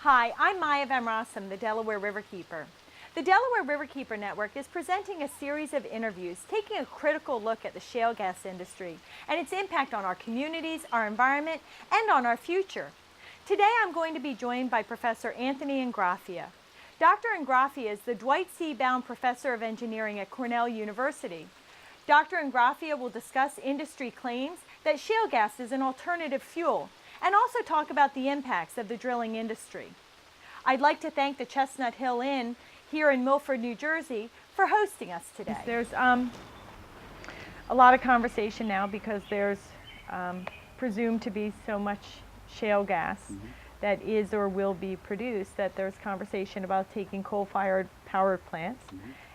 Hi, I'm Maya Van Rossum, the Delaware Riverkeeper. The Delaware Riverkeeper Network is presenting a series of interviews taking a critical look at the shale gas industry and its impact on our communities, our environment, and on our future. Today I'm going to be joined by Professor Anthony Ingraffea. Dr. Ingraffea is the Dwight C. Bound Professor of Engineering at Cornell University. Dr. Ingraffea will discuss industry claims that shale gas is an alternative fuel and also talk about the impacts of the drilling industry. I'd like to thank the Chestnut Hill Inn here in Milford, New Jersey for hosting us today. There's a lot of conversation now because there's presumed to be so much shale gas that is or will be produced that there's conversation about taking coal-fired power plants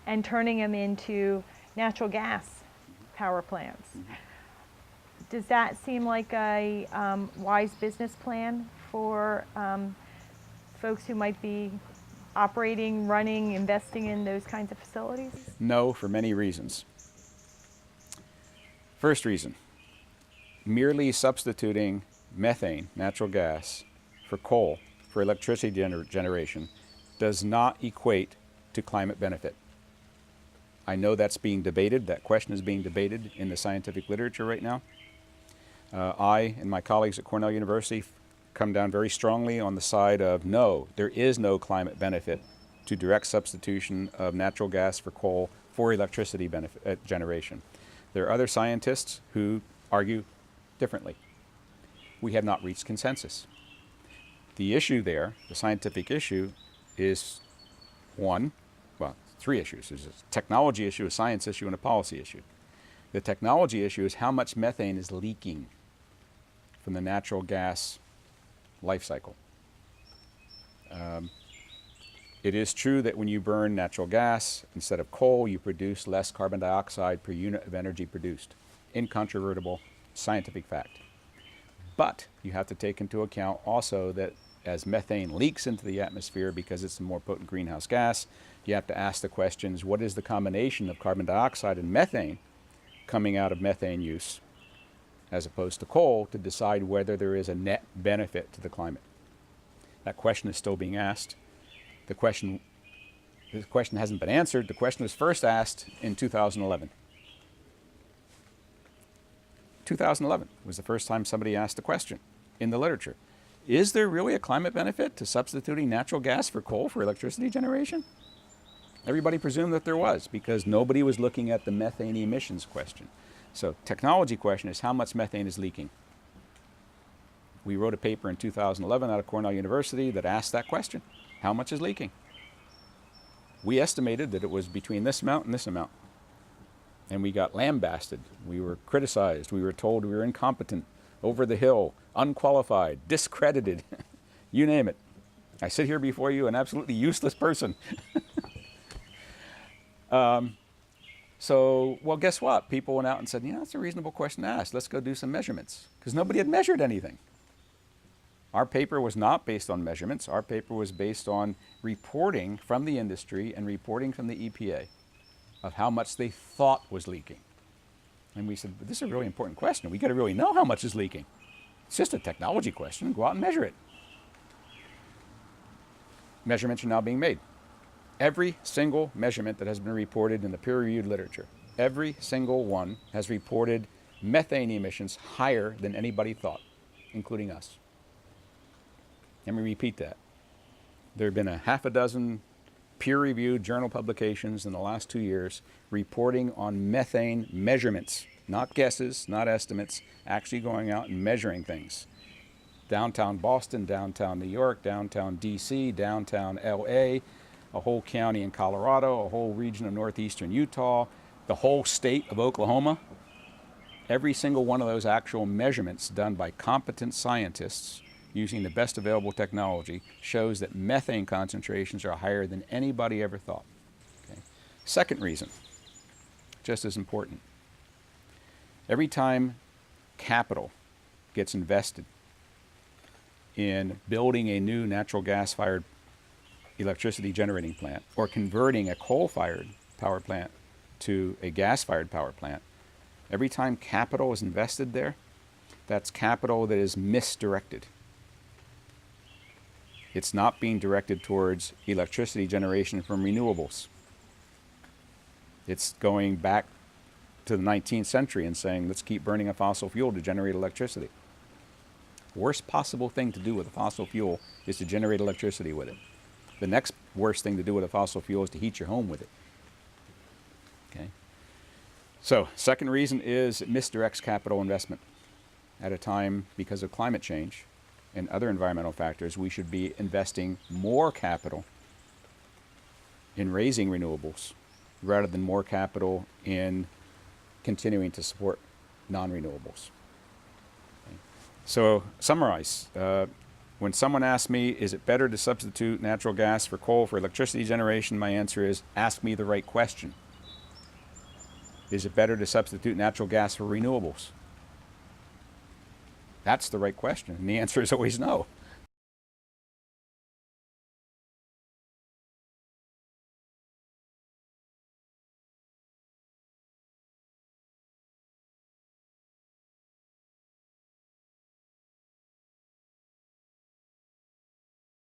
and turning them into natural gas power plants. Does that seem like a wise business plan for folks who might be operating, running, investing in those kinds of facilities? No, for many reasons. First reason, merely substituting methane, natural gas, for coal, for electricity generation, does not equate to climate benefit. I know that's being debated, that question is being debated in the scientific literature right now. I and my colleagues at Cornell University come down very strongly on the side of no, there is no climate benefit to direct substitution of natural gas for coal for electricity generation. There are other scientists who argue differently. We have not reached consensus. The issue there, the scientific issue, is three issues. There's a technology issue, a science issue, and a policy issue. The technology issue is how much methane is leaking from the natural gas life cycle. It is true that when you burn natural gas instead of coal, you produce less carbon dioxide per unit of energy produced. Incontrovertible scientific fact. But you have to take into account also that as methane leaks into the atmosphere because it's a more potent greenhouse gas, you have to ask the questions, what is the combination of carbon dioxide and methane coming out of methane use as opposed to coal to decide whether there is a net benefit to the climate. That question is still being asked. The question hasn't been answered. The question was first asked in 2011. 2011 was the first time somebody asked the question in the literature. Is there really a climate benefit to substituting natural gas for coal for electricity generation? Everybody presumed that there was because nobody was looking at the methane emissions question. So technology question is how much methane is leaking. We wrote a paper in 2011 out of Cornell University that asked that question. How much is leaking? We estimated that it was between this amount and this amount. And we got lambasted. We were criticized. We were told we were incompetent, over the hill, unqualified, discredited, you name it. I sit here before you, an absolutely useless person. Well, guess what? People went out and said, that's a reasonable question to ask. Let's go do some measurements. Because nobody had measured anything. Our paper was not based on measurements. Our paper was based on reporting from the industry and reporting from the EPA of how much they thought was leaking. And we said, but this is a really important question. We got to really know how much is leaking. It's just a technology question. Go out and measure it. Measurements are now being made. Every single measurement that has been reported in the peer-reviewed literature, every single one has reported methane emissions higher than anybody thought, including us. Let me repeat that. There have been a half a dozen peer-reviewed journal publications in the last 2 years reporting on methane measurements, not guesses, not estimates, actually going out and measuring things. Downtown Boston, downtown New York, downtown DC, downtown LA, a whole county in Colorado, a whole region of northeastern Utah, the whole state of Oklahoma. Every single one of those actual measurements done by competent scientists using the best available technology shows that methane concentrations are higher than anybody ever thought. Okay. Second reason, just as important. Every time capital gets invested in building a new natural gas-fired electricity generating plant or converting a coal-fired power plant to a gas-fired power plant, every time capital is invested there, that's capital that is misdirected. It's not being directed towards electricity generation from renewables. It's going back to the 19th century and saying, let's keep burning a fossil fuel to generate electricity. Worst possible thing to do with a fossil fuel is to generate electricity with it. The next worst thing to do with a fossil fuel is to heat your home with it. Okay. So, second reason is it misdirects capital investment. At a time, because of climate change and other environmental factors, we should be investing more capital in raising renewables rather than more capital in continuing to support non-renewables. Okay. So, summarize. When someone asks me, is it better to substitute natural gas for coal for electricity generation, my answer is, ask me the right question. Is it better to substitute natural gas for renewables? That's the right question, and the answer is always no.